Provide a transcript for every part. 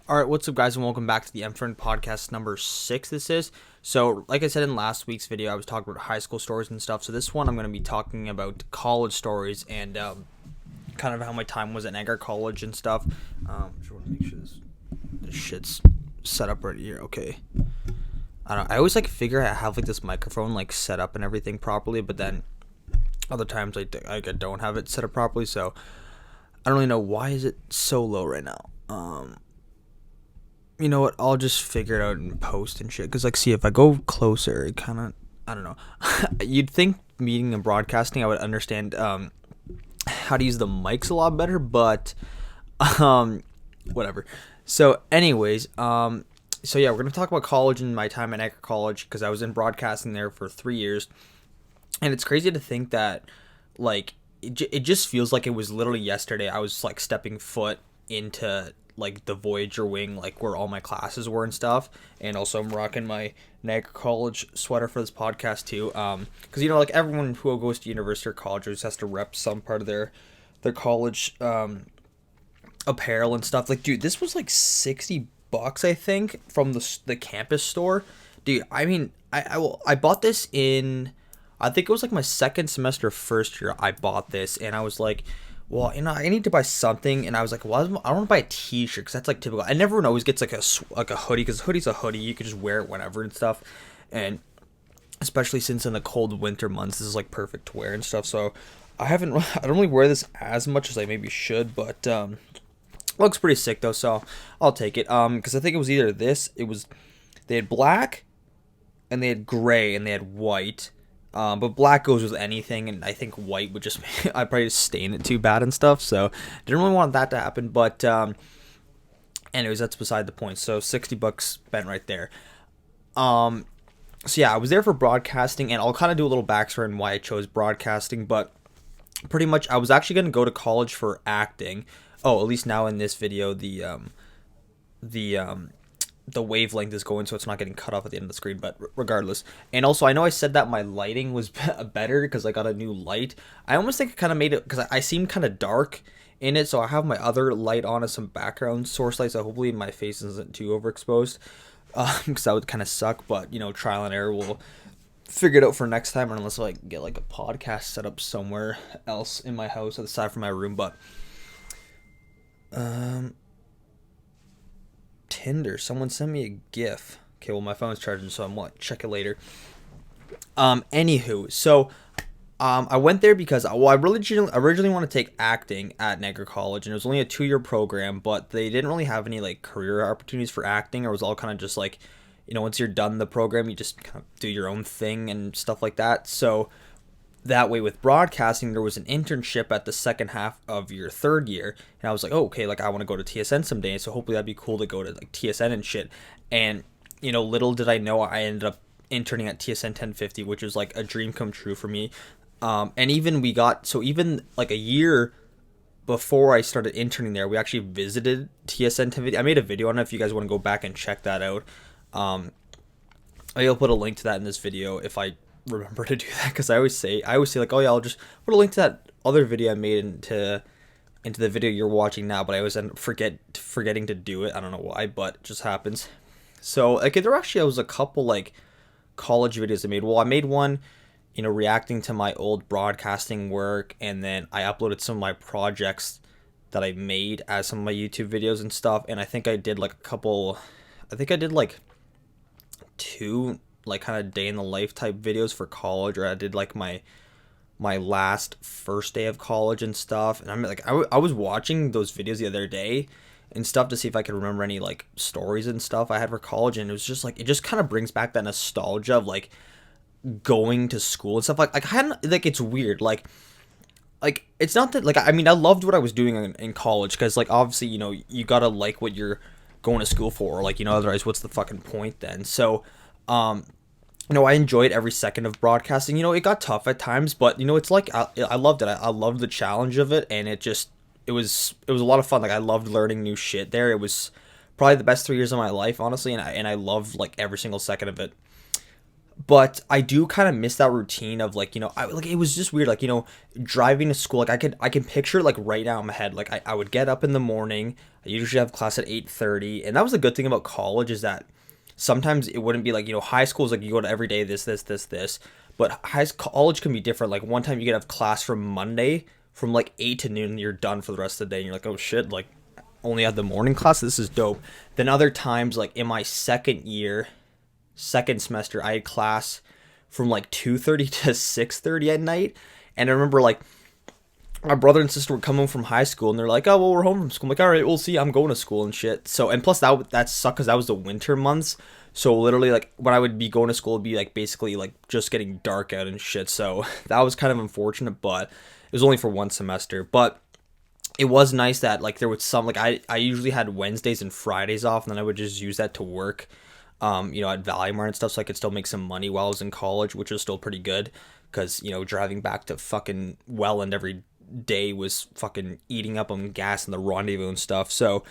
All right, what's up, guys, and welcome back to the Mfren podcast number 6. This is so, like I said in last week's video, I was talking about high school stories and stuff. So this one, I'm going to be talking about college stories and kind of how my time was at Niagara College and stuff. Just want to make sure this shit's set up right here. Okay. I don't know. I always figure I have this microphone set up and everything properly, but then other times I don't have it set up properly. So I don't really know why is it so low right now. You know what? I'll just figure it out in post and shit. Cause see, if I go closer, it kind of, I don't know. You'd think meeting and broadcasting, I would understand how to use the mics a lot better, but whatever. So, anyways, so yeah, we're gonna talk about college and my time at Niagara College because I was in broadcasting there for 3 years, and it's crazy to think that it just feels like it was literally yesterday. I was stepping foot into the Voyager wing, where all my classes were and stuff. And also I'm rocking my Niagara College sweater for this podcast too, because everyone who goes to university or college just has to rep some part of their college apparel and stuff. Dude, this was $60 I think from the campus store. Dude, I mean, I bought this in, I think it was my second semester first year. I bought this and I was like, well, I need to buy something, and I was like, well, I don't want to buy a t-shirt, because that's typical. And everyone always gets a hoodie, because a hoodie's a hoodie, you can just wear it whenever and stuff, and especially since in the cold winter months, this is perfect to wear and stuff. So I don't really wear this as much as I maybe should, but looks pretty sick though, so I'll take it. Because I think it was either they had black, and they had gray, and they had white. But black goes with anything, and I think white would just I'd probably just stain it too bad and stuff, so didn't really want that to happen. But anyways, that's beside the point. So $60 spent right there. So yeah, I was there for broadcasting, and I'll kind of do a little backstory on why I chose broadcasting. But pretty much I was actually going to go to college for acting. Oh, at least now in this video the wavelength is going, so it's not getting cut off at the end of the screen, but regardless. And also, I know I said that my lighting was better because I got a new light. I almost think it kind of made it, because I seem kind of dark in it, so I have my other light on as some background source light, so hopefully my face isn't too overexposed, because that would kind of suck. But trial and error, we'll figure it out for next time, unless I get a podcast set up somewhere else in my house aside from my room. But Tinder. Someone sent me a GIF. Okay, well, my phone's charging, so I'm check it later. Anywho, so I went there because I originally want to take acting at Niagara College, and it was only a 2-year program, but they didn't really have any career opportunities for acting. It was all kind of just once you're done the program, you just kind of do your own thing and stuff like that. So that way with broadcasting, there was an internship at the second half of your third year, and I was like, oh, okay, I want to go to TSN someday, so hopefully that'd be cool to go to TSN and shit. And little did I know, I ended up interning at TSN 1050, which was a dream come true for me. And even even a year before I started interning there, we actually visited TSN 1050. I made a video on it if you guys want to go back and check that out. I'll put a link to that in this video if I remember to do that, because I always say oh yeah, I'll just put a link to that other video I made into the video you're watching now, but I always end up forgetting to do it. I don't know why, but it just happens. So there actually was a couple college videos I made. Well, I made one reacting to my old broadcasting work, and then I uploaded some of my projects that I made as some of my YouTube videos and stuff. And I think I did two kind of day in the life type videos for college, or I did my last first day of college and stuff. And I'm I was watching those videos the other day and stuff to see if I could remember any stories and stuff I had for college, and it was just it just kind of brings back that nostalgia of going to school and stuff. I hadn't, it's weird, it's not that I mean, I loved what I was doing in college, because obviously you gotta like what you're going to school for, otherwise what's the fucking point then. So I enjoyed every second of broadcasting. It got tough at times, but it's I loved it. I loved the challenge of it, and it was a lot of fun. I loved learning new shit there. It was probably the best 3 years of my life, honestly, and I loved every single second of it. But I do kind of miss that routine of like, I like it was just weird, like, driving to school. Like I can picture like right now in my head, like I would get up in the morning. I usually have class at 8:30, and that was the good thing about college is that sometimes it wouldn't be like, high school is like you go to every day this, but college can be different. Like one time you could have class from Monday from like 8 to noon, and you're done for the rest of the day, and you're like, oh shit, like only have the morning class. This is dope. Then other times, like in my second semester, I had class from like 2:30 to 6:30 at night. And I remember like my brother and sister would come home from high school and they're like, oh, well, we're home from school. I'm like, all right, we'll see. I'm going to school and shit. So, and plus that sucked because that was the winter months. So literally like when I would be going to school, it'd be like basically like just getting dark out and shit. So that was kind of unfortunate, but it was only for one semester. But it was nice that like there was some, like I usually had Wednesdays and Fridays off, and then I would just use that to work, at Valley Mart and stuff, so I could still make some money while I was in college, which was still pretty good because, driving back to fucking Welland every day was fucking eating up on gas and the rendezvous and stuff. So,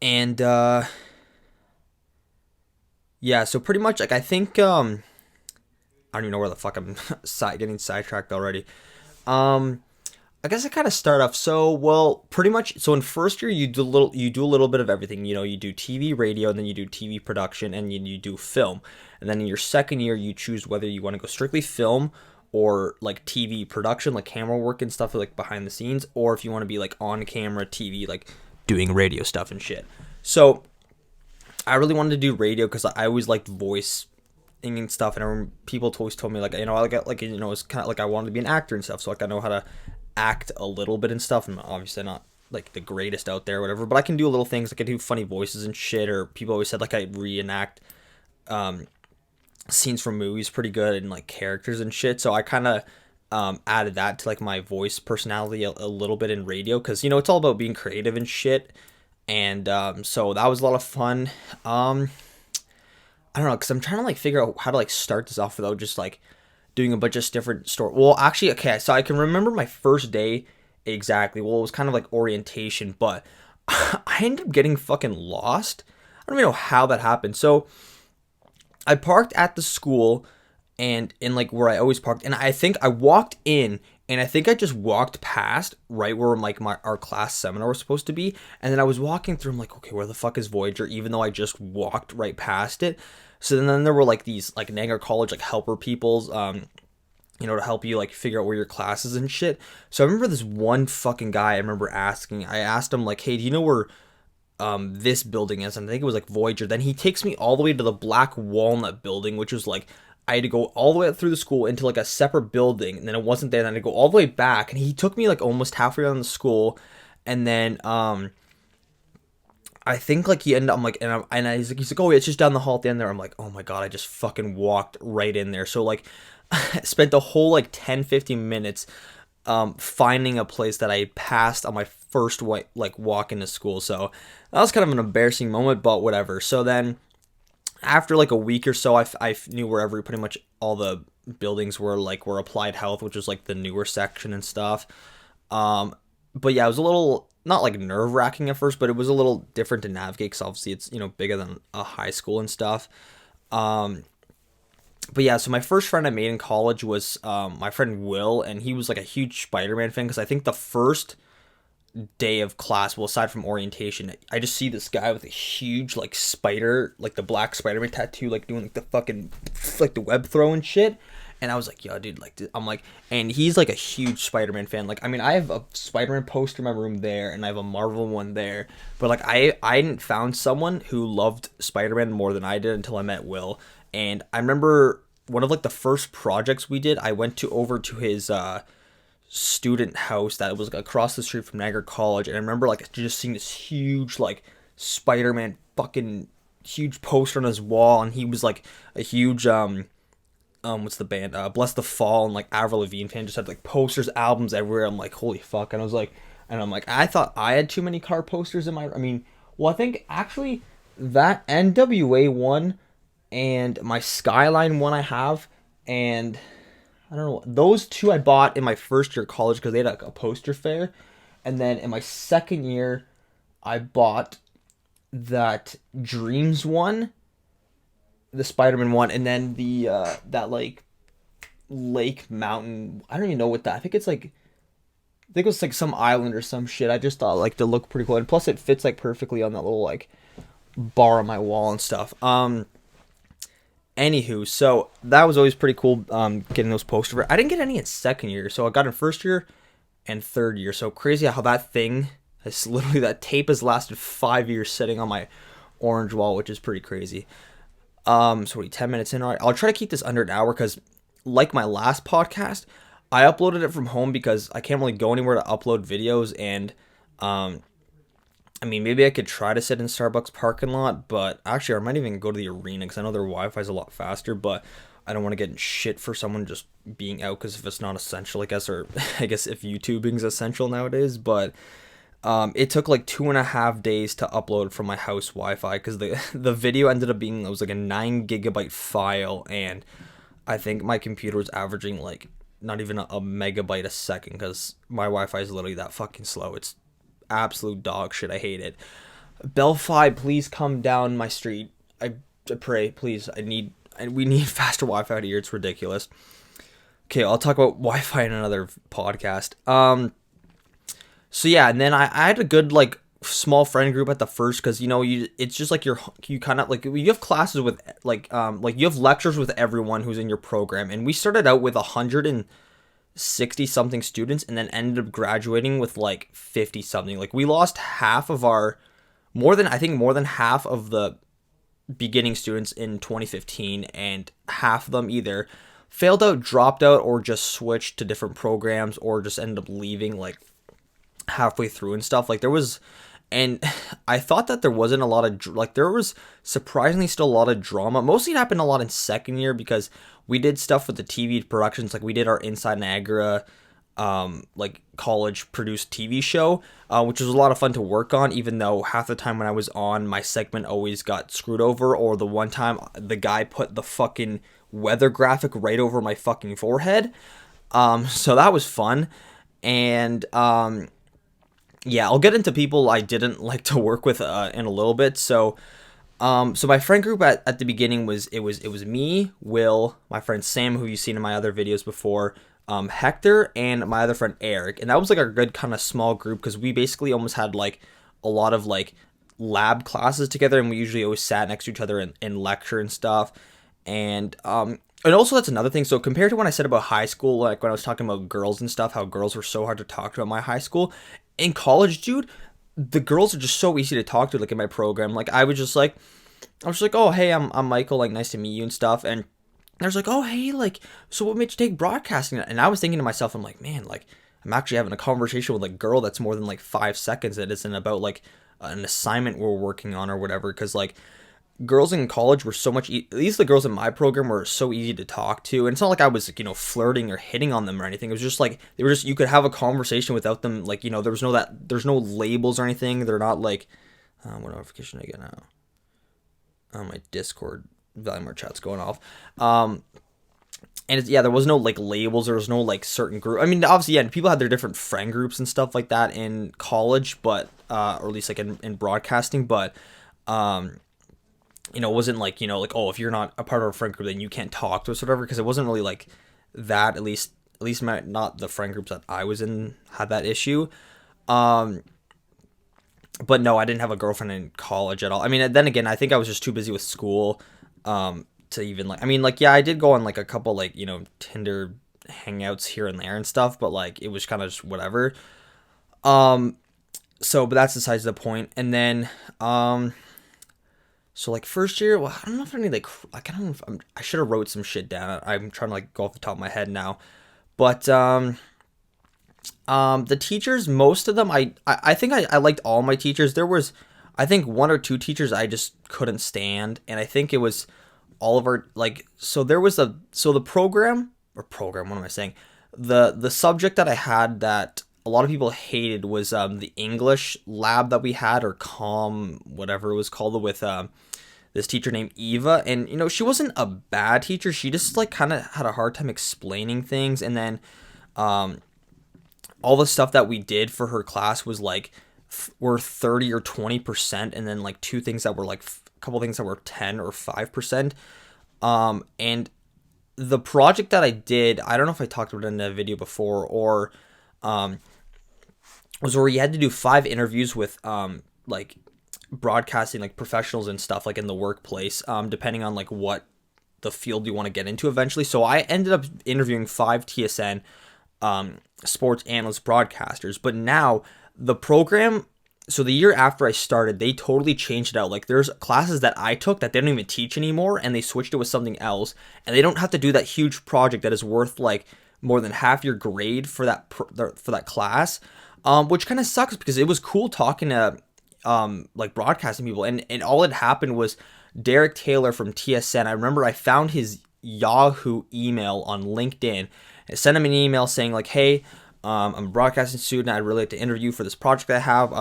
and, yeah, so pretty much, like, I think, I don't even know where the fuck I'm getting sidetracked already. I guess I kind of start off pretty much. So in first year, you do a little bit of everything. You do TV, radio, and then you do TV production, and you do film. And then in your second year, you choose whether you want to go strictly film or like TV production, like camera work and stuff, like behind the scenes, or if you want to be like on camera TV, like doing radio stuff and shit. So I really wanted to do radio because I always liked voice and stuff, and I remember people always told me like, it's kind of like I wanted to be an actor and stuff, so like I know how to act a little bit and stuff. I'm obviously not like the greatest out there or whatever, but I can do little things. Like I do funny voices and shit, or people always said like I reenact scenes from movies pretty good and like characters and shit. So I kind of added that to like my voice personality a little bit in radio, because it's all about being creative and shit. And so that was a lot of fun. I don't know, because I'm trying to like figure out how to like start this off without just like doing a bunch of different stories. Well, actually, okay, so I can remember my first day exactly. Well, it was kind of like orientation, but I ended up getting fucking lost. I don't even know how that happened. So I parked at the school and in like where I always parked, and I think I walked in, and I think I just walked past right where like our class seminar was supposed to be, and then I was walking through. I'm like, okay, where the fuck is Voyager? Even though I just walked right past it. So then there were like these like Niagara College like helper peoples, to help you like figure out where your class is and shit. So I remember this one fucking guy. I asked him like, hey, do you know where this building is? And I think it was like Voyager. Then he takes me all the way to the Black Walnut building, which was like, I had to go all the way up through the school into like a separate building, and then it wasn't there. And then I had to go all the way back, and he took me like almost halfway around the school, and then I think like he ended up, I'm like, he's like, oh, yeah, it's just down the hall at the end there. I'm like, oh my god, I just fucking walked right in there. So like, I spent the whole like 10-15 minutes finding a place that I passed on my first walk into school. So that was kind of an embarrassing moment, but whatever. So then after like a week or so, I knew where pretty much all the buildings were Applied Health, which was like the newer section and stuff. But yeah, it was a little, not like nerve wracking at first, but it was a little different to navigate because obviously it's, bigger than a high school and stuff. But yeah, so my first friend I made in college was my friend Will, and he was like a huge Spider-Man fan, because I think the first day of class, well, aside from orientation, I just see this guy with a huge like spider, like the black Spider-Man tattoo, like doing like the fucking like the web throw and shit. And I was like, yo, dude, like, I'm like, and he's like a huge Spider-Man fan. Like, I mean, I have a Spider-Man poster in my room there, and I have a Marvel one there. But like, I hadn't found someone who loved Spider-Man more than I did until I met Will. And I remember one of like the first projects we did, I went over to his student house that was like across the street from Niagara College, and I remember like just seeing this huge like Spider-Man fucking huge poster on his wall, and he was like a huge what's the band? Bless the Fall and like Avril Lavigne fan, just had like posters, albums everywhere. I'm like, holy fuck. And I'm like, I thought I had too many car posters in I mean, well, I think actually that NWA one and my Skyline one I have, and I don't know, those two I bought in my first year of college because they had like a poster fair. And then in my second year, I bought that Dreams one. the Spider-Man one, and then the that like lake mountain. I don't even know what that. I think it's like I think it was like some island or some shit. I just thought like to look pretty cool, and plus it fits like perfectly on that little like bar on my wall and stuff. Anywho, so that was always pretty cool. Getting those posters. I didn't get any in second year, so I got in first year and third year. So crazy how that thing has literally that tape has lasted 5 years sitting on my orange wall, which is pretty crazy. So what, 10 minutes in, all right. I'll try to keep this under an hour because, like my last podcast, I uploaded it from home because I can't really go anywhere to upload videos, and I mean, maybe I could try to sit in Starbucks parking lot, but actually, I might even go to the arena because I know their Wi-Fi is a lot faster. But I don't want to get in shit for someone just being out because if it's not essential, I guess, or I guess if YouTubing is essential nowadays. But it took like 2.5 days to upload from my house Wi-Fi because the video ended up being, it was like a 9 GB file, and I think my computer was averaging like not even a megabyte a second because my Wi-Fi is literally that fucking slow. It's absolute dog shit. I hate it. Belfi, please come down my street. I pray, please. We need faster Wi-Fi out here. It's ridiculous. Okay, I'll talk about Wi-Fi in another podcast. So yeah, and then I had a good like small friend group at the first because it's just like you kind of like you have classes with like you have lectures with everyone who's in your program, and we started out with 160 something students and then ended up graduating with like 50 something. Like we lost half of our more than half of the beginning students in 2015, and half of them either failed out, dropped out, or just switched to different programs, or just ended up leaving like halfway through and stuff. Like there was, and I thought that there wasn't a lot of like there was surprisingly still a lot of drama. Mostly it happened a lot in second year because we did stuff with the TV productions. Like we did our Inside Niagara like college produced TV show, which was a lot of fun to work on, even though half the time when I was on, my segment always got screwed over, or the one time the guy put the fucking weather graphic right over my fucking forehead. So that was fun. And yeah, I'll get into people I didn't like to work with in a little bit. So my friend group at the beginning was me, Will, my friend Sam, who you've seen in my other videos before, Hector, and my other friend Eric. And that was like a good kind of small group because we basically almost had like a lot of like lab classes together, and we usually always sat next to each other in lecture and stuff. And also that's another thing. So compared to when I said about high school, like when I was talking about girls and stuff, how girls were so hard to talk to at my high school, in college, dude, the girls are just so easy to talk to. Like in my program, like I was just like, oh hey, I'm Michael, like nice to meet you and stuff. And there's like, oh hey, like so what made you take broadcasting? And I was thinking to myself, I'm like, man, like I'm actually having a conversation with a girl that's more than like 5 seconds. That isn't about like an assignment we're working on or whatever. Because like girls in college were so much at least the girls in my program were so easy to talk to, and it's not like I was like, flirting or hitting on them or anything. It was just like they were just, you could have a conversation without them, like, there's no labels or anything. They're not like what notification I get now on my Discord, Valimar chat's going off. And there was no like labels, there was no like certain group. I mean, obviously, yeah, people had their different friend groups and stuff like that in college, but or at least like in broadcasting, but it wasn't like, like, oh, if you're not a part of a friend group, then you can't talk to us or whatever, because it wasn't really like that, at least not the friend groups that I was in had that issue. But no, I didn't have a girlfriend in college at all. I mean, then again, I think I was just too busy with school to even like, I mean, like, yeah, I did go on like a couple like, Tinder hangouts here and there and stuff, but like it was kind of just whatever. But that's besides the point. And then so like first year, well, I don't know if I need like I don't know if I should have wrote some shit down. I'm trying to like go off the top of my head now, but the teachers, most of them, I think I liked all my teachers. There was, I think, one or two teachers I just couldn't stand, and I think it was all of our like. So there was the program. What am I saying? The subject that I had that a lot of people hated was the English lab that we had, or whatever it was called, with this teacher named Eva. And she wasn't a bad teacher, she just like kind of had a hard time explaining things. And then all the stuff that we did for her class was like were 30 or 20%, and then like two things that were like couple things that were 10 or 5%. And the project that I did, I don't know if I talked about it in a video before, or was where you had to do 5 interviews with like broadcasting like professionals and stuff like in the workplace, depending on like what the field you want to get into eventually. So I ended up interviewing 5 TSN sports analyst broadcasters. But now the program, so the year after I started, they totally changed it out. Like there's classes that I took that they don't even teach anymore, and they switched it with something else, and they don't have to do that huge project that is worth like more than half your grade for that class, which kind of sucks because it was cool talking to like broadcasting people, and all that happened was Derek Taylor from TSN. I remember I found his Yahoo email on LinkedIn. I sent him an email saying like, hey, I'm a broadcasting student. I'd really like to interview for this project I have.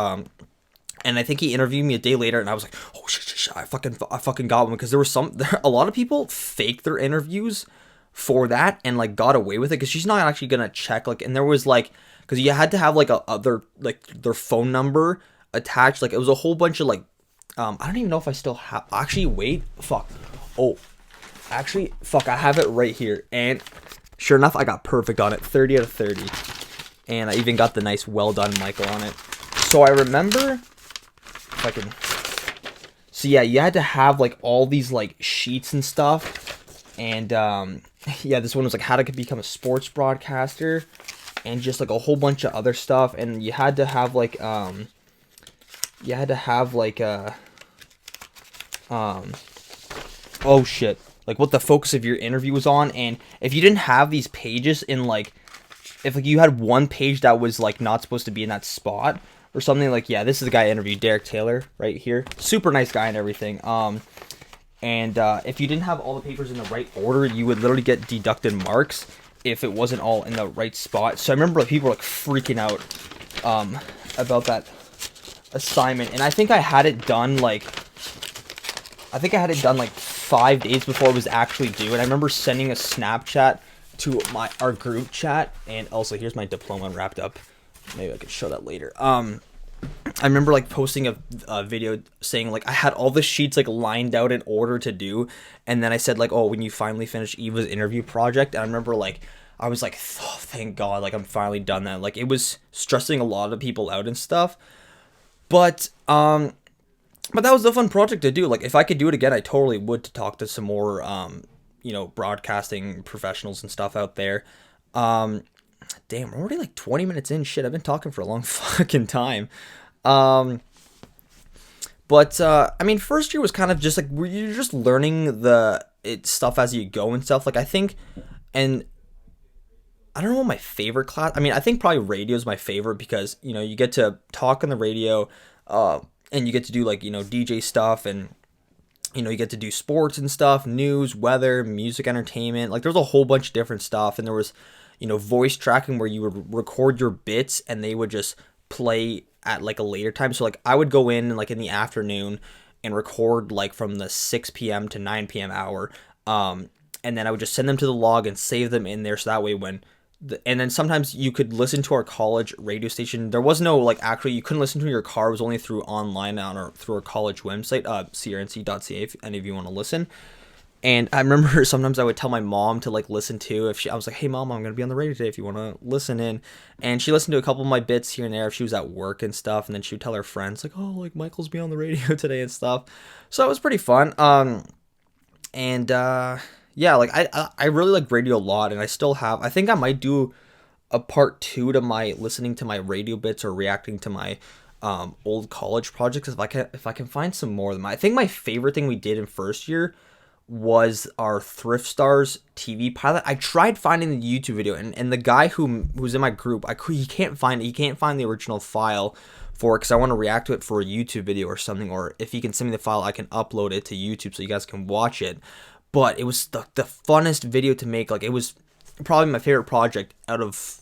And I think he interviewed me a day later, and I was like, oh shit, I fucking got one, because there was a lot of people faked their interviews for that and like got away with it, because she's not actually gonna check like, and there was like, because you had to have like their phone number attached. Like it was a whole bunch of like, I don't even know if I still have. Actually, wait, fuck. Oh, actually, fuck. I have it right here, and sure enough, I got perfect on it, 30 out of 30. And I even got the nice well done Michael on it. So I remember, if I can, so yeah, you had to have like all these like sheets and stuff. And yeah, this one was like how to become a sports broadcaster, and just like a whole bunch of other stuff. And you had to have like, oh shit, like what the focus of your interview was on. And if you didn't have these pages in like, if like you had one page that was like not supposed to be in that spot or something, like, yeah, this is the guy I interviewed, Derek Taylor, right here, super nice guy and everything. And if you didn't have all the papers in the right order, you would literally get deducted marks if it wasn't all in the right spot. So I remember like people were like freaking out about that assignment, and I think I had it done like 5 days before it was actually due. And I remember sending a Snapchat to our group chat, and also here's my diploma wrapped up. Maybe I could show that later. I remember like posting a video saying like I had all the sheets like lined out in order to do, and then I said like, oh, when you finally finish Eva's interview project. And I remember like I was like, oh, thank God, like I'm finally done that. Like it was stressing a lot of people out and stuff, but that was a fun project to do. Like if I could do it again, I totally would, to talk to some more broadcasting professionals and stuff out there. Damn, we're already like 20 minutes in. Shit, I've been talking for a long fucking time. But I mean, first year was kind of just like, you're just learning stuff as you go and stuff. Like I think, and I don't know what my favorite class, I mean, I think probably radio is my favorite, because, you get to talk on the radio, and you get to do like, DJ stuff, and you get to do sports and stuff, news, weather, music, entertainment. Like there's a whole bunch of different stuff. And there was, voice tracking where you would record your bits and they would just play at like a later time. So like I would go in like in the afternoon and record like from the 6 p.m. to 9 p.m. hour. And then I would just send them to the log and save them in there. So that way and then sometimes you could listen to our college radio station. There was no like, actually you couldn't listen to your car. It was only through online through our college website, crnc.ca, if any of you want to listen. And I remember sometimes I would tell my mom to like listen to, I was like, hey mom, I'm going to be on the radio today if you want to listen in. And she listened to a couple of my bits here and there if she was at work and stuff. And then she would tell her friends like, oh, like Michael's be on the radio today and stuff. So it was pretty fun. Yeah, like I really like radio a lot, and I still have. I think I might do a part 2 to my listening to my radio bits or reacting to my old college projects if I can find some more of them. I think my favorite thing we did in first year was our Thrift Stars TV pilot. I tried finding the YouTube video, and the guy who's in my group, he can't find the original file for it, because I want to react to it for a YouTube video or something, or if he can send me the file, I can upload it to YouTube so you guys can watch it. But it was the funnest video to make. Like it was probably my favorite project out of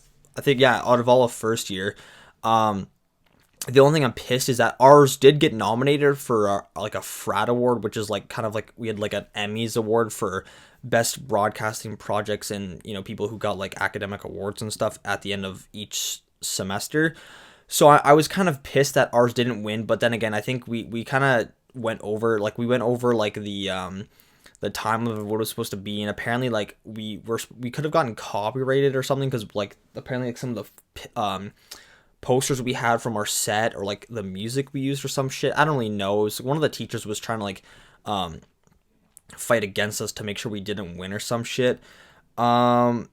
all of first year. The only thing I'm pissed is that ours did get nominated for like a frat award, which is like kind of like we had like an Emmys award for best broadcasting projects, and people who got like academic awards and stuff at the end of each semester. So I was kind of pissed that ours didn't win, but then again, I think we kind of went over, like we went over like the time of what it was supposed to be, and apparently like we could have gotten copyrighted or something, because like apparently like some of the posters we had from our set, or like the music we used or some shit. I don't really know. It was, one of the teachers was trying to like fight against us to make sure we didn't win or some shit. And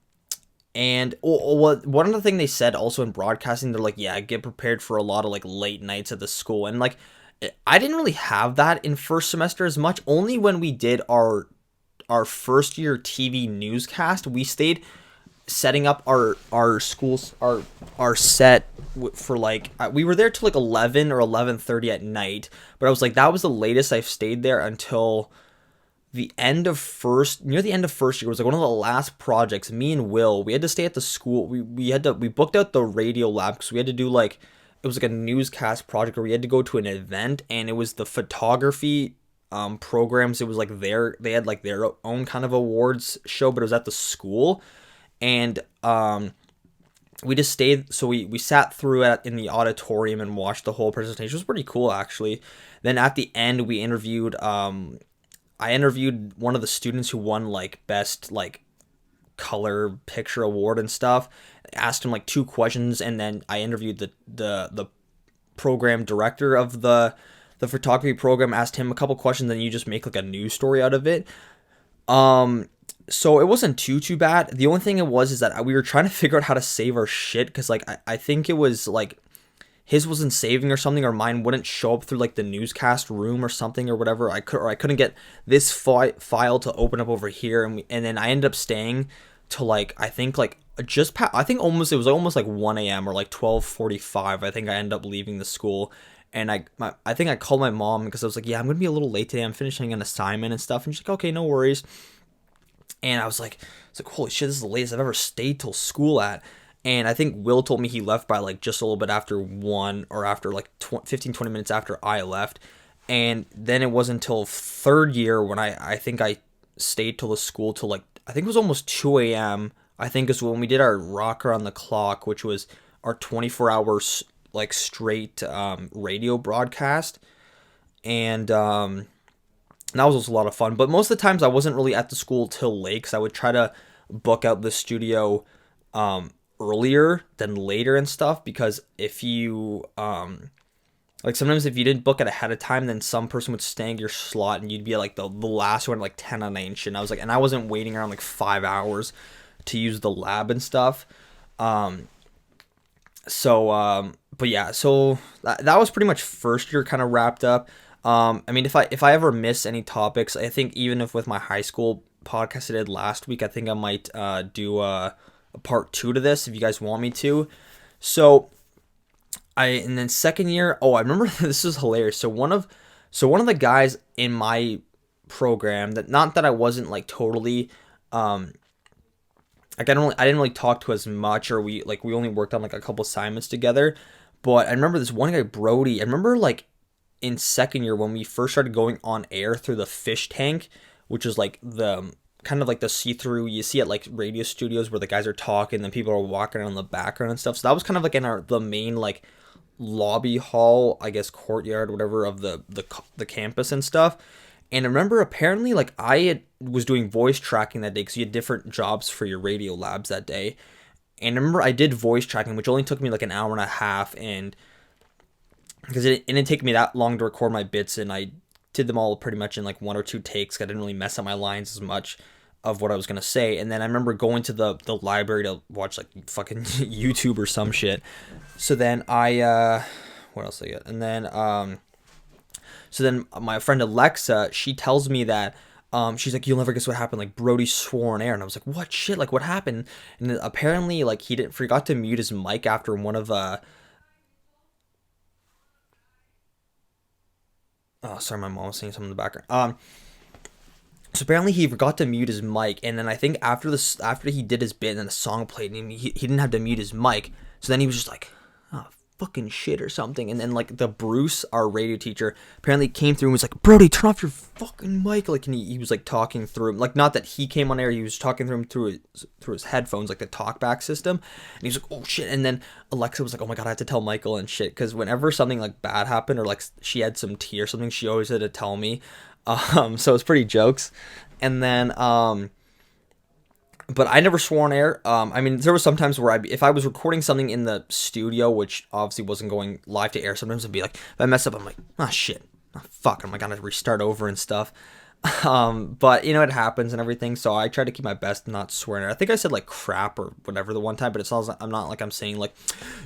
one of the thing they said also in broadcasting, they're like, yeah, get prepared for a lot of like late nights at the school. And like, I didn't really have that in first semester as much. Only when we did our first year TV newscast, we stayed setting up our schools, our set for like, we were there till like 11 or 11:30 at night. But I was like, that was the latest I've stayed there until the end of near the end of first year. Was like one of the last projects. Me and Will, we had to stay at the school. We booked out the radio lab because we had to do like, it was like a newscast project where we had to go to an event, and it was the photography programs. It was like they had like their own kind of awards show, but it was at the school. And we just stayed, so we sat through it in the auditorium and watched the whole presentation. It was pretty cool, actually. Then at the end, we interviewed I interviewed one of the students who won like best like color picture award and stuff. I asked him like 2 questions, and then I interviewed the program director of the photography program, asked him a couple questions, and you just make like a news story out of it. So it wasn't too bad. The only thing it was is that we were trying to figure out how to save our shit, because like I think it was like his wasn't saving or something, or mine wouldn't show up through like the newscast room or something or whatever. I couldn't get this file to open up over here, and then I ended up staying till like, I think like I think almost, it was almost like 1 a.m. or like 12:45. I think I ended up leaving the school, and I think I called my mom because I was like, yeah, I'm gonna be a little late today. I'm finishing an assignment and stuff, and she's like, okay, no worries. And I was like, holy shit, this is the latest I've ever stayed till school at. And I think Will told me he left by like just a little bit after 1, or after like 15-20 minutes after I left. And then it wasn't until third year when I think I stayed till the school till like, I think it was almost 2 a.m. I think is when we did our rocker on the clock, which was our 24 hours like straight radio broadcast. And that was also a lot of fun. But most of the times I wasn't really at the school till late, because I would try to book out the studio earlier than later and stuff, because if you like, sometimes if you didn't book it ahead of time, then some person would snag your slot, and you'd be like the last one, like 10 on 9 shit. And I was like, and I wasn't waiting around like 5 hours to use the lab and stuff. But yeah, so that was pretty much first year kind of wrapped up. I mean, if I ever miss any topics, I think even if with my high school podcast I did last week, I think I might do a part 2 to this if you guys want me to. So and then second year, I remember this is hilarious. So one of the guys in my program, that not that I wasn't like totally like I didn't really talk to as much, or we only worked on like a couple assignments together. But I remember this one guy, Brody. I remember like in second year when we first started going on air through the fish tank, which is like the kind of like the see-through you see at like radio studios where the guys are talking and people are walking around in the background and stuff. So that was kind of like in the main like lobby hall, I guess courtyard, whatever, of the campus and stuff. And I remember apparently like was doing voice tracking that day, because you had different jobs for your radio labs that day. And I remember I did voice tracking, which only took me like an hour and a half, and because it didn't take me that long to record my bits, and I did them all pretty much in like 1 or 2 takes. I didn't really mess up my lines as much of what I was gonna say. And then I remember going to the library to watch like fucking YouTube or some shit. So then what else did I get? And then so then my friend Alexa, she tells me that she's like, you'll never guess what happened. Like Brody swore on air, and I was like, what shit? Like what happened? And then apparently like he forgot to mute his mic after one of oh, sorry, my mom was saying something in the background. So apparently he forgot to mute his mic, and then I think after he did his bit and then the song played, and he didn't have to mute his mic. So then he was just like, oh fucking shit or something. And then like the Bruce, our radio teacher, apparently came through and was like, Brody, turn off your fucking mic. Like, and he was like talking through him, like, not that he came on air, he was talking through him through his headphones, like the talkback system. And he was like, oh shit. And then Alexa was like, oh my god, I had to tell Michael and shit, because whenever something like bad happened or like she had some tea or something, she always had to tell me. So it's pretty jokes. And then but I never swore on air. I mean, there was sometimes where if I was recording something in the studio, which obviously wasn't going live to air, sometimes I'd be like, if I mess up, I'm like, oh shit, oh, fuck, am I gonna restart over and stuff? But you know, it happens and everything, so I try to keep my best not swearing. I think I said like crap or whatever the one time, but it's all, I'm not like I'm saying like,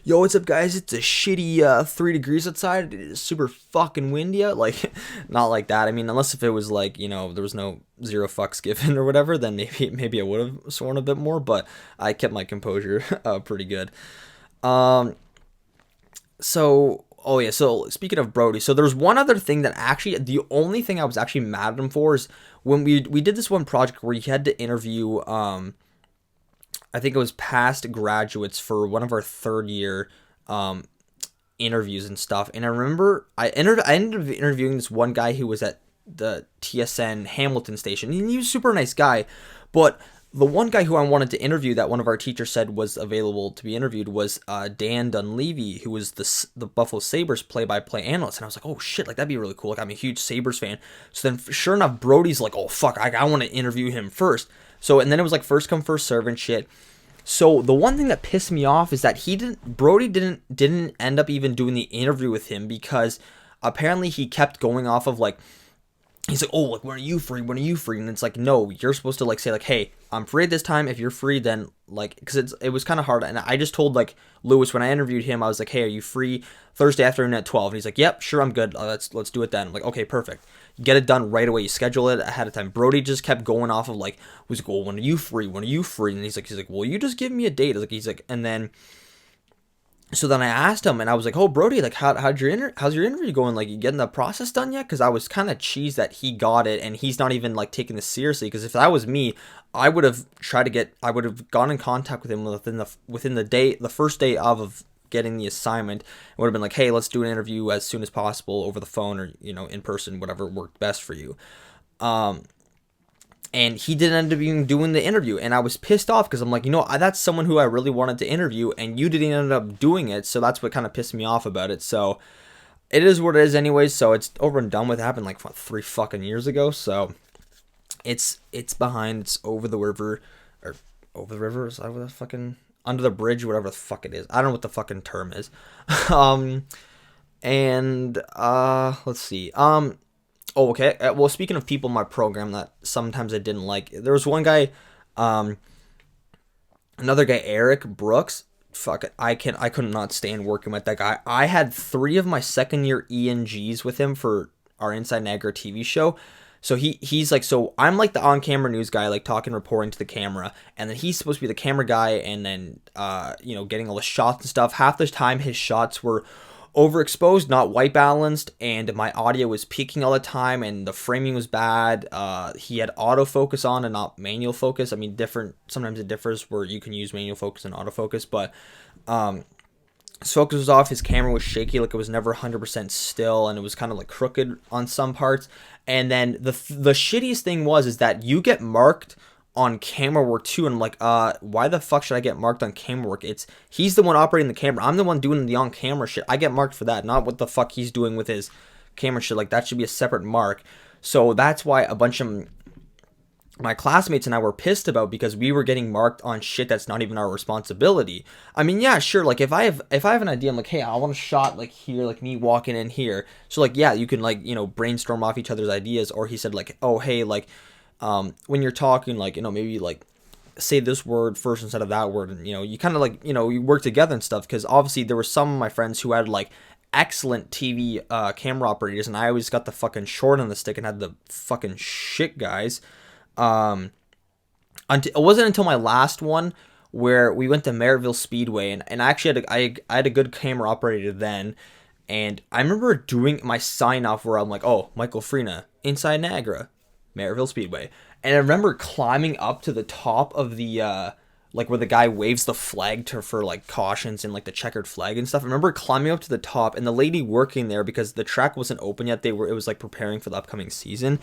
yo, what's up guys, it's a shitty 3 degrees outside, it's super fucking windy out, like not like that. I mean, unless if it was like, you know, there was no zero fucks given or whatever, then maybe I would have sworn a bit more, but I kept my composure pretty good. So oh yeah, so speaking of Brody, so there's one other thing that actually, the only thing I was actually mad at him for is when we did this one project where you had to interview, I think it was past graduates for one of our third year interviews and stuff. And I remember I ended up interviewing this one guy who was at the TSN Hamilton station. He was a super nice guy, but the one guy who I wanted to interview that one of our teachers said was available to be interviewed was Dan Dunleavy, who was the Buffalo Sabres play-by-play analyst. And I was like, oh shit, like that'd be really cool. Like I'm a huge Sabres fan. So then sure enough, Brody's like, oh fuck, I want to interview him first. So, and then it was like first come first serve and shit. So the one thing that pissed me off is that Brody didn't end up even doing the interview with him, because apparently he kept going off of like, he's like, oh, like, when are you free? When are you free? And it's like, no, you're supposed to like say like, hey, I'm free at this time. If you're free, then like, because it was kind of hard. And I just told like Lewis when I interviewed him, I was like, hey, are you free Thursday afternoon at 12? And he's like, yep, sure, I'm good. Let's do it then. I'm like, okay, perfect. You get it done right away. You schedule it ahead of time. Brody just kept going off of like, was like, well, when are you free? When are you free? And he's like, well, you just give me a date. He's like, and then. So then I asked him, and I was like, "Oh, Brody, like, how's your interview going? Like, you getting the process done yet?" Because I was kind of cheesed that he got it, and he's not even like taking this seriously. Because if that was me, I would have I would have gone in contact with him within the first day of getting the assignment. It would have been like, "Hey, let's do an interview as soon as possible over the phone or in person, whatever worked best for you." And he didn't end up even doing the interview. And I was pissed off because I'm like, that's someone who I really wanted to interview, and you didn't end up doing it. So that's what kind of pissed me off about it. So it is what it is anyways. So it's over and done with. It happened like 3 fucking years ago. So it's behind. It's over the river. Or over the river? Is that what the fucking... Under the bridge, whatever the fuck it is. I don't know what the fucking term is. Let's see. Oh, okay. Well, speaking of people in my program that sometimes I didn't like, there was one guy, another guy, Eric Brooks. Fuck it, I could not stand working with that guy. I had 3 of my second year ENGs with him for our Inside Niagara TV show. So he's like, so I'm like the on-camera news guy, like talking, reporting to the camera, and then he's supposed to be the camera guy, and then getting all the shots and stuff. Half the time his shots were overexposed, not white balanced, and my audio was peaking all the time, and the framing was bad. He had autofocus on and not manual focus. I mean, sometimes it differs where you can use manual focus and autofocus, but his focus was off. His camera was shaky, like it was never 100% still, and it was kind of like crooked on some parts. And then the shittiest thing is that you get marked on camera work too, and I'm like, why the fuck should I get marked on camera work? He's the one operating the camera. I'm the one doing the on camera shit. I get marked for that, not what the fuck he's doing with his camera shit. Like, that should be a separate mark. So that's why a bunch of my classmates and I were pissed about, because we were getting marked on shit that's not even our responsibility. I mean, yeah, sure, like if I have an idea, I'm like, hey, I want a shot like here, like me walking in here. So like, yeah, you can like, brainstorm off each other's ideas. Or he said like, oh, hey, like when you're talking, like, maybe like say this word first instead of that word, and you kind of like, you work together and stuff. Because obviously there were some of my friends who had like excellent TV camera operators, and I always got the fucking short on the stick and had the fucking shit guys. It wasn't until my last one where we went to Merrittville Speedway, and I actually had a good camera operator then, and I remember doing my sign off where I'm like, oh, Michael Frena, Inside Niagara, Merrittville Speedway. And I remember climbing up to the top of the like where the guy waves the flag to for like cautions and like the checkered flag and stuff. I remember climbing up to the top, and the lady working there, because the track wasn't open yet, it was like preparing for the upcoming season.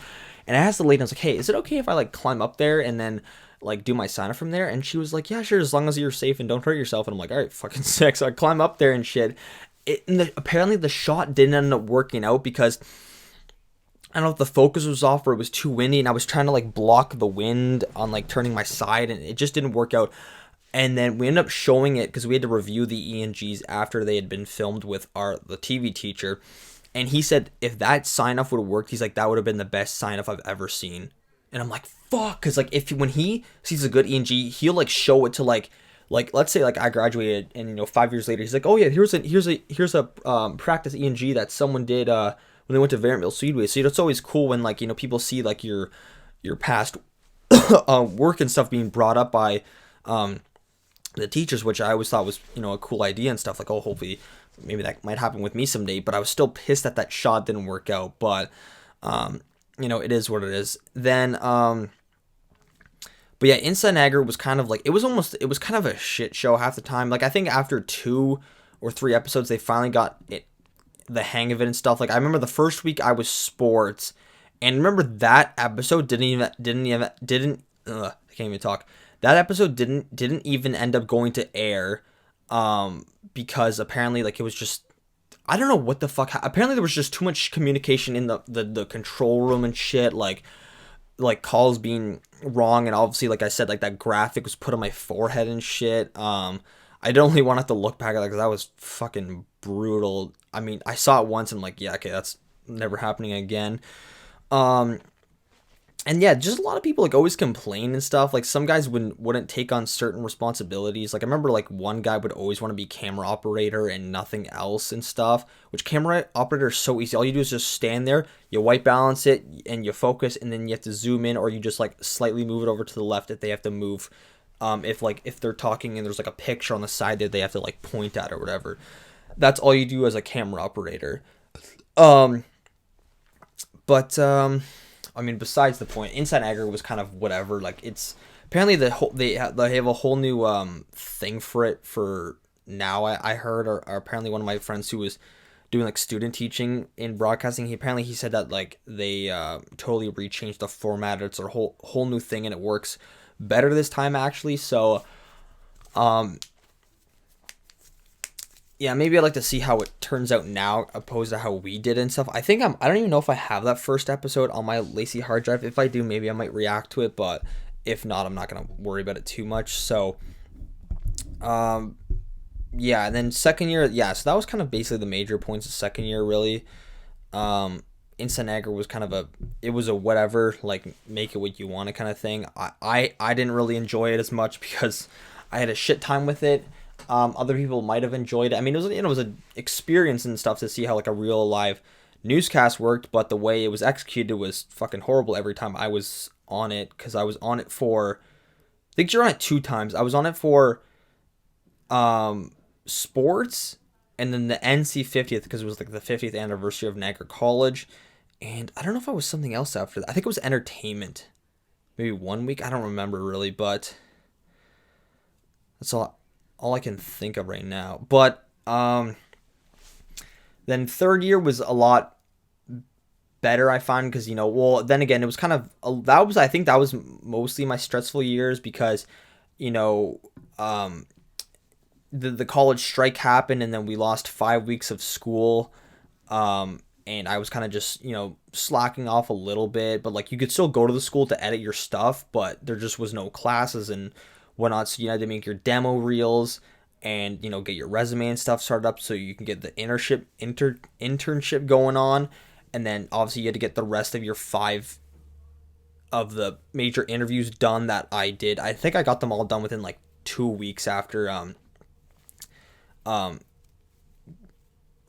And I asked the lady, I was like, hey, is it okay if I like climb up there and then like do my sign up from there? And she was like, yeah, sure, as long as you're safe and don't hurt yourself. And I'm like, all right, fucking sick. So I climb up there and shit. Apparently the shot didn't end up working out because I don't know if the focus was off or it was too windy, and I was trying to like block the wind on like turning my side, and it just didn't work out. And then we ended up showing it because we had to review the ENGs after they had been filmed with the TV teacher, and he said if that sign off would have worked, he's like, that would have been the best sign off I've ever seen. And I'm like, fuck, because like when he sees a good ENG, he'll like show it to like let's say like I graduated, and 5 years later he's like, oh yeah, here's a practice ENG that someone did when they went to Varentville Speedway. So it's always cool when like people see like your past work and stuff being brought up by the teachers, which I always thought was a cool idea and stuff. Like, oh, hopefully maybe that might happen with me someday. But I was still pissed that shot didn't work out. But it is what it is. Then but yeah, Inside Niagara was kind of like, it was kind of a shit show half the time. Like, I think after 2 or 3 episodes, they finally got the hang of it and stuff. Like, I remember the first week I was sports, and remember that episode I can't even talk. That episode didn't even end up going to air, because apparently like it was just, I don't know what the fuck. Apparently there was just too much communication in the control room and shit. Like calls being wrong, and obviously like I said, like that graphic was put on my forehead and shit. I don't really want to have to look back at that because that was fucking brutal. I mean, I saw it once and I'm like, yeah, okay, that's never happening again. And yeah, just a lot of people like always complain and stuff. Like some guys wouldn't take on certain responsibilities. Like I remember like one guy would always want to be camera operator and nothing else and stuff, which camera operator is so easy. All you do is just stand there, you white balance it and you focus, and then you have to zoom in, or you just like slightly move it over to the left if they have to move. If they're talking and there's like a picture on the side that they have to like point at or whatever. That's all you do as a camera operator. I mean, besides the point, Inside Niagara was kind of whatever. Like, it's apparently they have a whole new thing for it for now. I heard, or apparently one of my friends who was doing like student teaching in broadcasting, he said that like they totally rechanged the format. It's a whole new thing, and it works better this time actually. So yeah, maybe I'd like to see how it turns out now opposed to how we did and stuff. I don't even know if I have that first episode on my Lacy hard drive. If I do, maybe I might react to it, but if not, I'm not going to worry about it too much. So, yeah, and then second year, yeah, so that was kind of basically the major points of second year, really. Inside Niagara was kind of it was a whatever, like, make it what you want kind of thing. I didn't really enjoy it as much because I had a shit time with it. Other people might have enjoyed it. I mean, it was an experience and stuff to see how like a real live newscast worked, but the way it was executed was fucking horrible every time I was on it, because I was on it for, I think you're on it 2 times. I was on it for sports, and then the NC 50th, because it was like the 50th anniversary of Niagara College, and I don't know if I was something else after that. I think it was entertainment, maybe 1 week. I don't remember really, but that's all I can think of right now. But then third year was a lot better, I find, because well, then again, it was kind of I think that was mostly my stressful years, because the college strike happened, and then we lost 5 weeks of school, and I was kind of just slacking off a little bit, but like you could still go to the school to edit your stuff, but there just was no classes and whatnot, so you had to make your demo reels and get your resume and stuff started up so you can get the internship going on. And then obviously you had to get the rest of your 5 of the major interviews done that I did. I think I got them all done within like 2 weeks after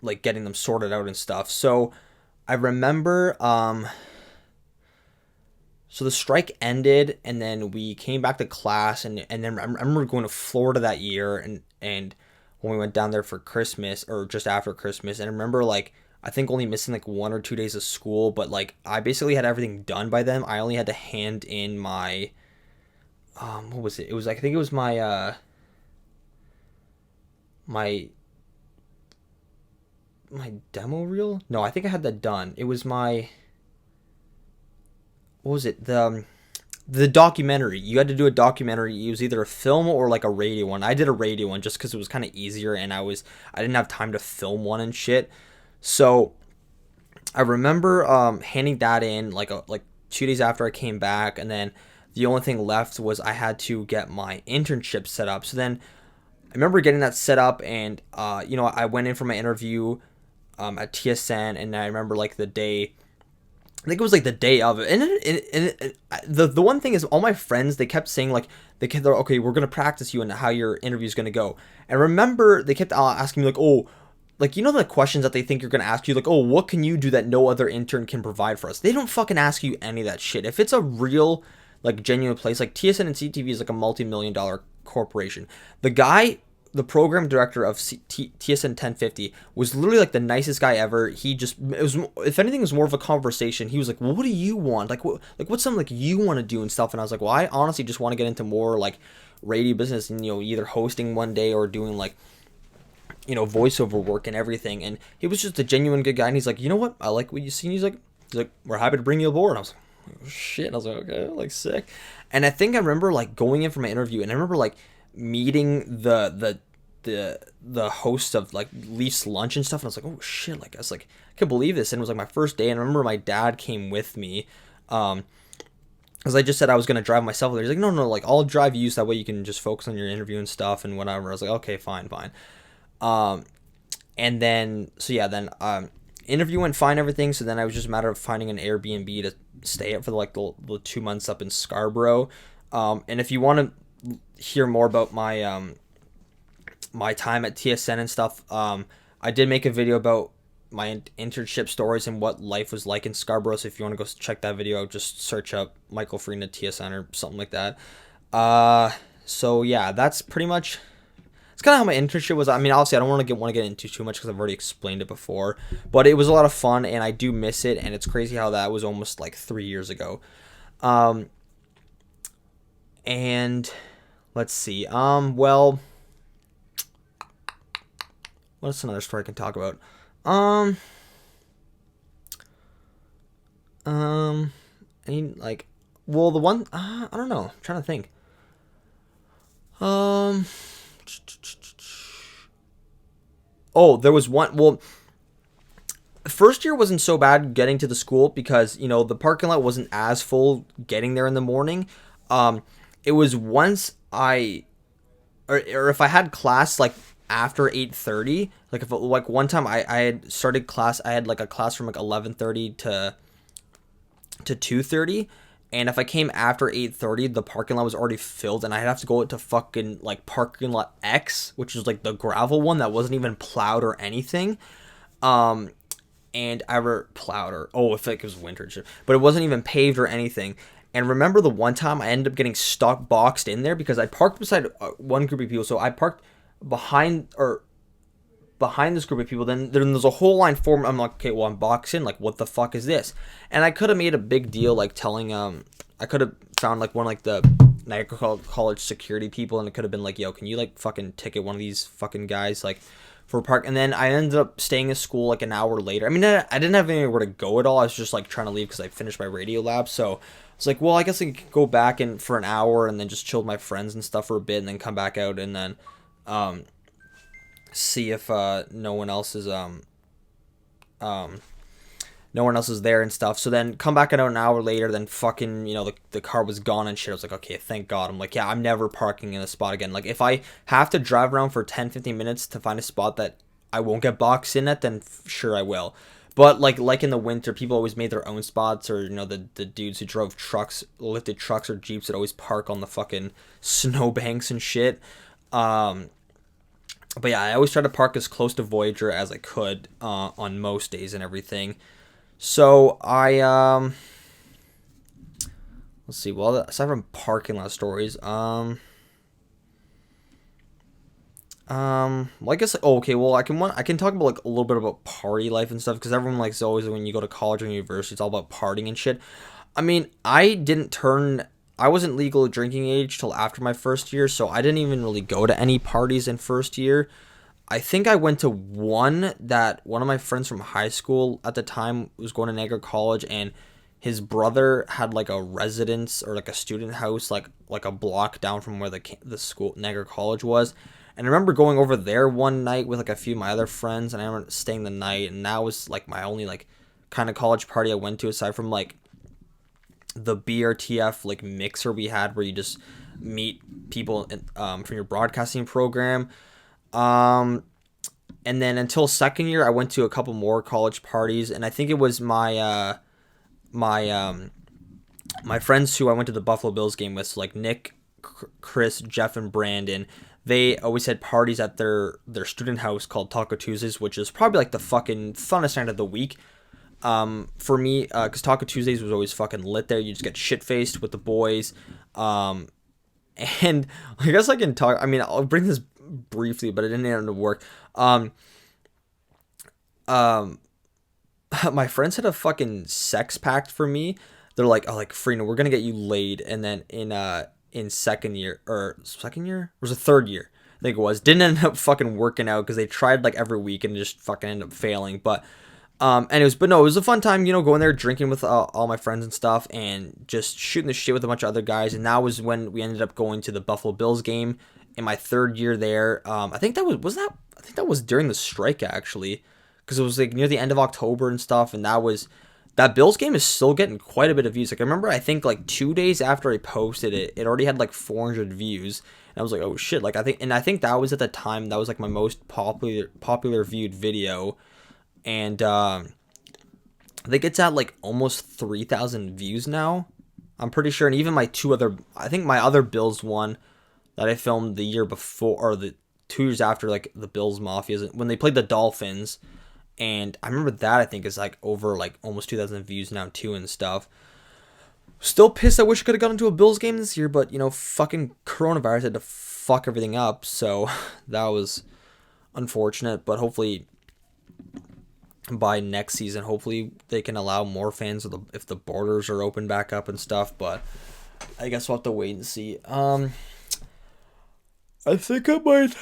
like getting them sorted out and stuff. So I remember so the strike ended, and then we came back to class, and then I remember going to Florida that year, and when we went down there for Christmas, or just after Christmas, and I remember like I think only missing like 1 or 2 days of school, but like I basically had everything done by then. I only had to hand in my what was it? It was like, I think it was my my demo reel. No, I think I had that done. It was my, what was it? The documentary. You had to do a documentary. It was either a film or like a radio one. I did a radio one just because it was kind of easier, and I didn't have time to film one and shit. So I remember handing that in like 2 days after I came back, and then the only thing left was I had to get my internship set up. So then I remember getting that set up, and I went in for my interview at TSN, and I remember like the day. I think it was like the day of it, the one thing is, all my friends, they kept saying like, they're okay, we're gonna practice you and how your interview is gonna go. And remember, they kept asking me like, oh, like, the questions that they think you're gonna ask you, like, oh, what can you do that no other intern can provide for us? They don't fucking ask you any of that shit. If it's a real, like, genuine place, like TSN and CTV is like a multi-million-dollar corporation. The program director of TSN 1050 was literally like the nicest guy ever. It was, if anything, it was more of a conversation. He was like, well, what do you want? What's something like you want to do and stuff? And I was like, well, I honestly just want to get into more like radio business, and either hosting one day or doing like voiceover work and everything. And he was just a genuine good guy. And he's like, you know what? I like what you see. He's like, we're happy to bring you aboard. And I was like, oh, shit. And I was like, okay, like sick. And I think I remember like going in for my interview, and I remember like meeting the host of like Leafs lunch and stuff, and I was like, oh shit, like I was like, I can't believe this. And it was like my first day, and I remember my dad came with me, because I just said I was gonna drive myself there. He's like, no, like I'll drive you, so that way you can just focus on your interview and stuff and whatever. I was like, okay, fine. And then interview went fine, everything. So then I was just a matter of finding an Airbnb to stay at for like the 2 months up in Scarborough. And if you want to hear more about my time at TSN and stuff, I did make a video about my internship stories and what life was like in Scarborough. So if you want to go check that video, just search up Michael Frena TSN or something like that. So yeah, that's pretty much. It's kind of how my internship was. I mean, obviously, I don't want to get into too much because I've already explained it before. But it was a lot of fun, and I do miss it. And it's crazy how that was almost like 3 years ago. And let's see. Well, what's another story I can talk about? Any like, well, the one I don't know. I'm trying to think. Oh, there was one. Well, first year wasn't so bad getting to the school because the parking lot wasn't as full getting there in the morning. It was once or if I had class like after 8:30, like if like one time I had started class, I had like a class from like 11:30 to 2:30. And if I came after 8:30, the parking lot was already filled, and I'd have to go to fucking like parking lot X, which is like the gravel one that wasn't even plowed or anything. And I were plowed or if it was winter, but it wasn't even paved or anything. And remember the one time I ended up getting stuck boxed in there because I parked beside one group of people. So I parked behind this group of people, then there's a whole line formed. I'm like, okay, well, I'm boxed in. Like, what the fuck is this? And I could have made a big deal, like telling, I could have found like one like the Niagara College security people, and it could have been like, yo, can you like fucking ticket one of these fucking guys like for park? And then I ended up staying at school like an hour later. I mean, I didn't have anywhere to go at all. I was just like trying to leave because I finished my radio lab. So it's like, well, I guess I could go back in for an hour and then just chill with my friends and stuff for a bit, and then come back out and then, see if no one else is there and stuff. So then come back out an hour later, then fucking the car was gone and shit. I was like, okay, thank God. I'm like, yeah, I'm never parking in a spot again. Like if I have to drive around for 10-15 minutes to find a spot that I won't get boxed in at, then sure I will. But like in the winter, people always made their own spots, or the dudes who drove lifted trucks or jeeps would always park on the fucking snowbanks and shit. But yeah, I always try to park as close to Voyager as I could on most days and everything. So I let's see. Well, aside from parking lot stories, well, I guess. Oh, okay. Well, I can talk about like a little bit about party life and stuff, because everyone likes always when you go to college or university, it's all about partying and shit. I mean, I didn't turn I wasn't legal drinking age till after my first year, so I didn't even really go to any parties in first year. I think I went to one that one of my friends from high school at the time was going to Niagara College, and his brother had like a residence or like a student house like a block down from where the school Niagara College was. And I remember going over there one night with like a few of my other friends, and I remember staying the night, and that was like my only like kind of college party I went to aside from like the BRTF like mixer we had where you just meet people from your broadcasting program. And then until second year, I went to a couple more college parties, and I think it was my friends who I went to the Buffalo Bills game with, so like Nick, Chris, Jeff, and Brandon. They always had parties at their student house called Taco Tuesdays, which is probably like the fucking funnest night of the week. For me, because Taco Tuesdays was always fucking lit there. You just get shit faced with the boys. And I guess I can talk. I mean, I'll bring this briefly, but it didn't end up work. My friends had a fucking sex pact for me. They're like, oh, like Frena, we're gonna get you laid, and then in second year or was it third year? I think it was. Didn't end up fucking working out because they tried like every week and just fucking ended up failing. But and it was a fun time, going there drinking with all my friends and stuff, and just shooting the shit with a bunch of other guys. And that was when we ended up going to the Buffalo Bills game in my third year there. I think that was during the strike actually, because it was like near the end of October and stuff. And that Bills game is still getting quite a bit of views. Like I remember, I think like 2 days after I posted it, it already had like 400 views. And I was like, oh shit! Like I think that was at the time that was like my most popular viewed video. And I think it's at like almost 3,000 views now. I'm pretty sure. And even my my other Bills one that I filmed the year before, or the 2 years after, like the Bills Mafia, when they played the Dolphins. And I remember that I think is like over like almost 2,000 views now too and stuff. Still pissed. I wish I could have gone to a Bills game this year, but fucking coronavirus had to fuck everything up. So that was unfortunate. But hopefully by next season, hopefully they can allow more fans if the borders are open back up and stuff. But I guess we'll have to wait and see. I think I might.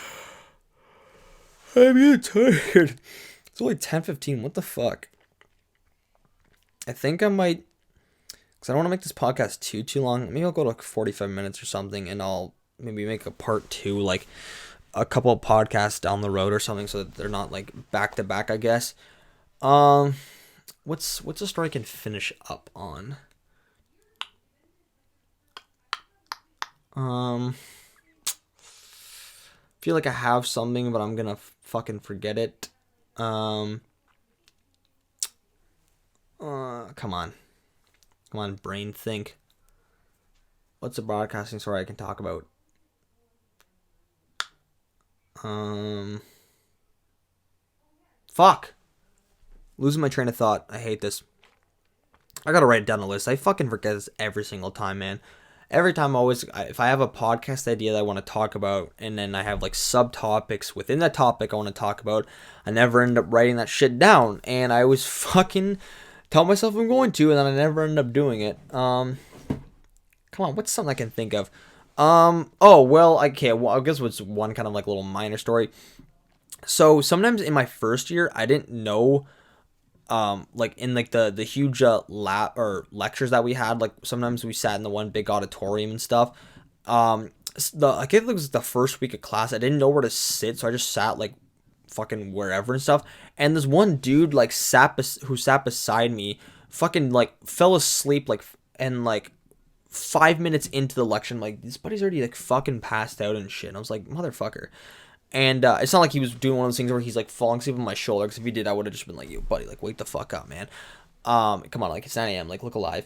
I'm getting tired. It's only 10:15. What the fuck? I think I might, because I don't want to make this podcast too long. Maybe I'll go to like 45 minutes or something, and I'll maybe make a part 2, like a couple of podcasts down the road or something, so that they're not like back to back, I guess. What's a story I can finish up on? Feel like I have something, but I'm gonna fucking forget it. Come on, brain, think. What's a broadcasting story I can talk about? Fuck. Losing my train of thought. I hate this. I gotta write it down the list. I fucking forget this every single time, man. Every time if I have a podcast idea that I want to talk about, and then I have like subtopics within that topic I want to talk about, I never end up writing that shit down, and I always fucking tell myself I'm going to, and then I never end up doing it. Come on, what's something I can think of? I guess what's one kind of like little minor story. So sometimes in my first year, I didn't know, like in like the huge lab or lectures that we had, like sometimes we sat in the one big auditorium and stuff. I think it was the first week of class, I didn't know where to sit, so I just sat like fucking wherever and stuff. And this one dude like who sat beside me fucking like fell asleep and 5 minutes into the lecture. I'm like, this buddy's already like fucking passed out and shit. And I was like, motherfucker. And it's not like he was doing one of those things where he's like falling asleep on my shoulder, because if he did, I would have just been like, yo buddy, like wake the fuck up, man. Come on, like it's 9 a.m, like look alive.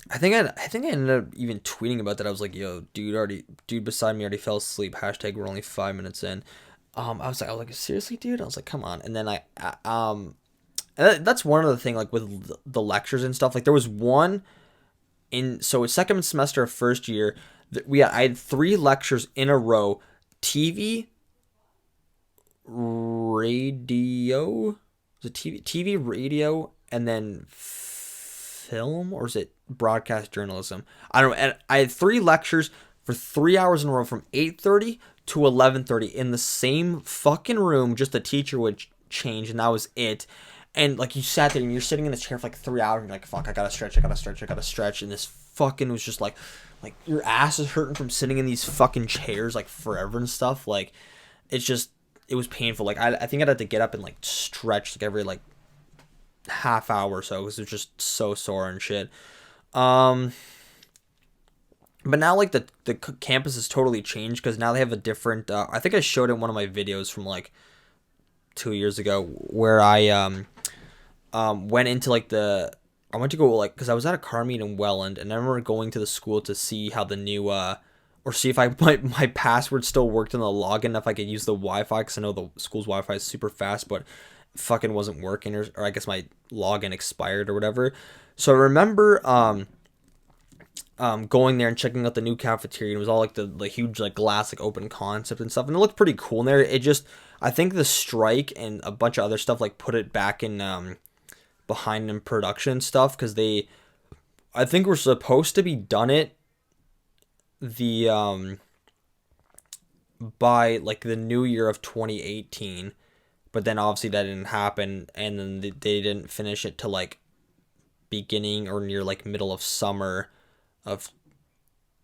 I think I ended up even tweeting about that. I was like, yo, dude beside me already fell asleep, hashtag we're only 5 minutes in. I was like, seriously, dude? I was like, come on. And then and that's one other thing, like with the lectures and stuff. Like there was one so it's second semester of first year, I had 3 lectures in a row: TV, radio, was it TV, radio, and then film or is it broadcast journalism? I don't know. And I had 3 lectures for 3 hours in a row from 8:30 to 11:30 in the same fucking room. Just the teacher would change, and that was it. And like you sat there and you're sitting in the chair for like 3 hours and you're like, fuck, I gotta stretch. And this fucking was just like your ass is hurting from sitting in these fucking chairs like forever and stuff. Like it was painful. Like I think I'd have to get up and like stretch like every like half hour or so because it was just so sore and shit. But now like the campus has totally changed because now they have a different. I think I showed it in one of my videos from like 2 years ago where I went into like I went to go like because I was at a car meet in Welland and I remember going to the school to see how the new or see if my password still worked in the login, if I could use the Wi-Fi, because I know the school's Wi-Fi is super fast, but it fucking wasn't working, or I guess my login expired or whatever. So I remember going there and checking out the new cafeteria. It was all like the huge like glass like open concept and stuff, and it looked pretty cool in there. It just, I think the strike and a bunch of other stuff like put it back in behind in production stuff, because I think we're supposed to be done it by like the new year of 2018, but then obviously that didn't happen, and then they didn't finish it till like beginning or near like middle of summer of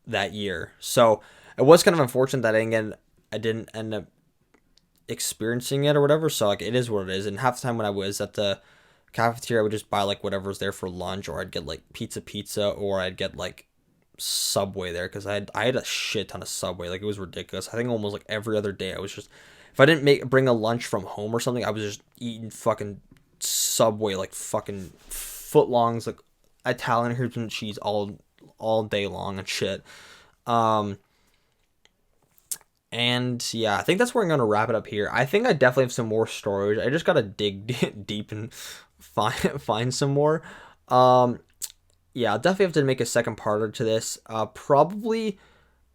that year. So it was kind of unfortunate that I didn't end up experiencing it or whatever. So like it is what it is. And half the time when I was at the cafeteria, I would just buy like whatever's there for lunch, or I'd get like pizza, or I'd get like Subway there, because I had a shit ton of Subway. Like it was ridiculous. I think almost like every other day I was just, if I didn't bring a lunch from home or something, I was just eating fucking Subway, like fucking footlongs, like Italian herbs and cheese all day long and shit. And yeah, I think that's where I'm gonna wrap it up here. I think I definitely have some more stories. I just gotta dig deep and find some more. Yeah, I'll definitely have to make a second parter to this. I'll probably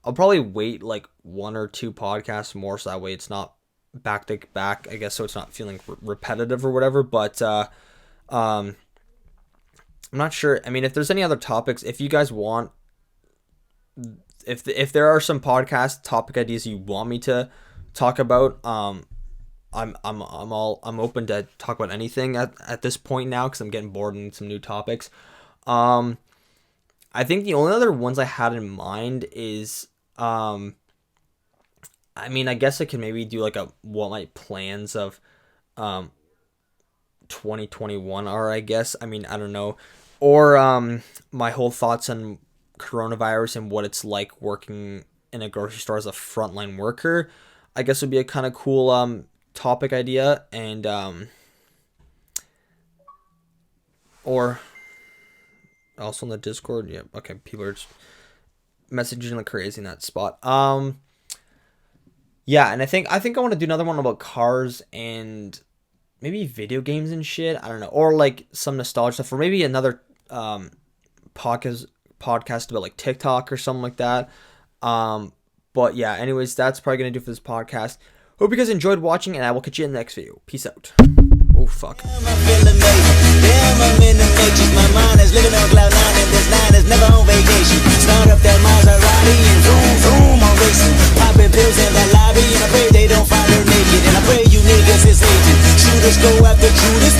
wait like 1 or 2 podcasts more, so that way it's not back to back, I guess, so it's not feeling repetitive or whatever. But I'm not sure. I mean, if there's any other topics, if you guys want, if there are some podcast topic ideas you want me to talk about, I'm open to talk about anything at this point now, because I'm getting bored and need some new topics. I think the only other ones I had in mind is, I mean, I guess I could maybe do like what my plans of, 2021 are, I guess. I mean, I don't know. Or, my whole thoughts on coronavirus and what it's like working in a grocery store as a frontline worker, I guess would be a kind of cool, topic idea. And, or also in the Discord. Yeah. Okay. People are just messaging like crazy in that spot. Yeah. And I think I want to do another one about cars and maybe video games and shit. I don't know. Or like some nostalgia stuff, or maybe another, podcast about like TikTok or something like that. But yeah, anyways, that's probably gonna do for this podcast. Hope you guys enjoyed watching, and I will catch you in the next video. Peace out. Oh fuck. Damn, I'm in the matrix. My mind is living on cloud 9, and this 9 is never on vacation. Start up that Maserati and zoom, zoom, I'm racing. Popping pills in the lobby, and I pray they don't find her naked. And I pray you niggas is agents. Shooters go after Judas.